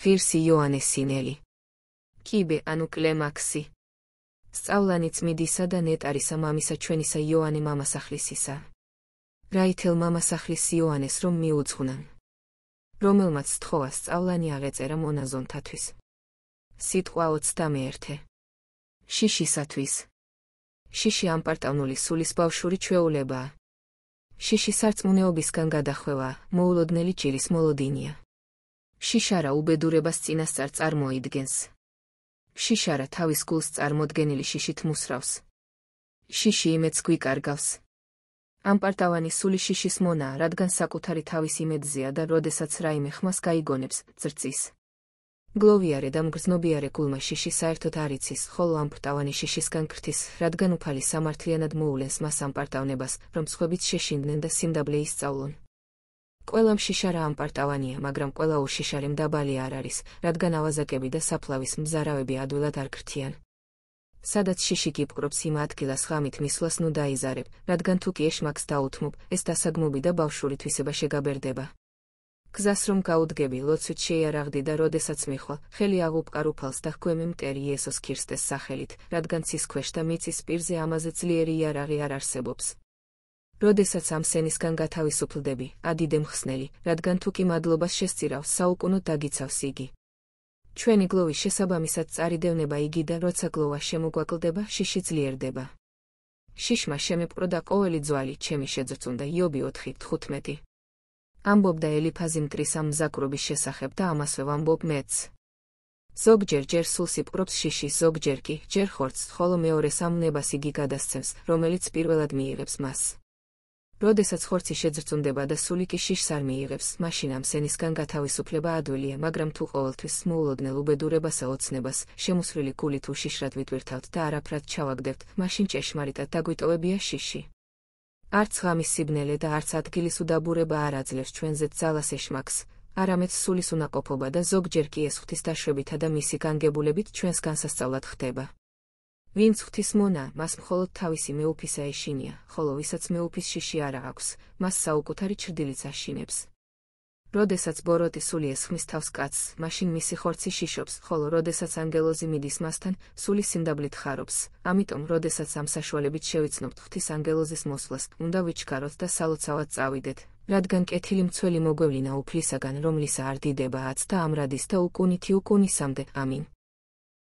ღირსი იოანეს სინელი. კიბე ანუ კლემაქსი. სწავლანი წმიდისა და ნეტარისა მამისა ჩვენისა იოანე მამასახლისისა. რა ითელ მამასახლის იოანეს რომ მიუძღვნან. რომელმაც სთხოვა სწავლანი აღეწერა მონაზონთათვის. სიტყვა 21. შიშისათვის. შიში ამპარტავნული სულის ბავშვური ჩვეულებაა. შიში სარწმუნეობისგან გადახვევაა, მოულოდნელი ჭირის მოლოდინია. შიშარა უბედურებას წინასწარ წარმოიდგენს. შიშარა თავის გულს წარმოდგენილი შიშით მუსრავს. შიში იმედს გვიკარგავს. ამპარტავანი სული შიშის მონაა, რადგან საკუთარი თავის იმედზეა და როდესაც რაიმე ხმას გაიგონებს, ძრწის. გლოვიარე და მგრძნობიარე გულმა შიში საერთოდ არ იცის, ხოლო ამპარტავანი შიშისგან ქრთის, რადგან უფალი სამართლიანად მოულენს მას ამპარტავნებას, რომ სხვებიც შეშინდნენ და სიმდაბლე ისწავლონ. ყველამ შიშარა ამპარტავანია, მაგრამ ყველა უშიშარემ დაბალი არ არის, რადგან ავაზაკები და საფლავის მზარავები ადვილად არ ქრთიან. სადაც შიში გიპყრობს იმ ადგილას ღამით მისვლას ნუ დაიზარებ, რადგან თუ კი ეშმაკს დაუთმობ, ეს დასაგმობი და ბავშვური თვისება შეგაბერდება. გზას რომ გაუდგები, ლოცვით შეიარაღდი და როდესაც მიხვალ, ხელი აღუპყარ უფალს და ჰგვემი მტერი იესოს ქრისტეს სახელით, რადგან ცის ქვეშ და მიწის პირზე ამაზე ძლიერი იარაღი არ არსებობს. როდესაც ამ სენისგან გათავისუფლდები, ადიდე მხსნელი, რადგან თუ კი მადლობას შესწირავს, საუკუნოდ დაგიცავს იგი. ჩვენი გლოვის შესაბამისად წარიდევნება იგი და როცა გლოვა შემოგვაკლდება, შიში ძლიერდება. შიშმა შემეპყრო და ყოველი ძვალი ჩემი შეძრწუნდა. იობი 4:15. ამბობდა ელიფაზი მტრის ამ მზაკრობის შესახებ და ამასვე ვამბობ მეც. ზოგჯერ ჯერ სულს იპყრობს შიში, ზოგჯერ კი ჯერ ხორცს, ხოლო მეორეს ამ ნებას იგი გადასცემს, რომელიც პირველად მიიღებს მას. როდესაც ხორცი შეძრწუნდება და სული კი შიშს არ მიიღებს, მაშინ ამ სენისგან გათავისუფლება ადვილია, მაგრამ თუ ყოველთვის მოულოდნელ უბედურებასა ოცნებას, შემოსვლილი გულით უშიშრად ვიტვირთავთ და არაფრად ჩავაგდებთ, მაშინ ჭეშმარიტად დაგვიტოვებია შიში. არც ღამის სიბნელე და არც ადგილის უდაბურება არ აძლევს ჩვენზეც ძალას ეშმაკს, არამედ სულის უნაყოფობა და ზოგჯერ კი ეს ღვთის დაშვებითა და მისი განგებულებით ჩვენს განსასწავლად ხდება. ვინც ღვთის მონა, მას მხოლოდ თავისი მეუფისა ეშინია, ხოლო ვისაც მეუფის შიში არა აქვს, მას საუკუთარი ჩრდილიც აშინებს. როდესაც ბოროტი სული ესხმის თავს კაცს, მაშინ მისი ხორცი შიშობს, ხოლო როდესაც ანგელოზი მიდის მასთან, სული სიმდაბლით ხარობს. ამიტომ, როდესაც ამ საშუალებით შევიცნობთ ღვთის ანგელოზის მოსვლას, უნდა ვიჩქაროთ და სალოცავად წავიდეთ, რადგან კეთილი მცველი მოგვევლინა უფლისაგან, რომლისა არ დიდება აც და ამრადის და უკუნითი უკუნისამდე. ამინ.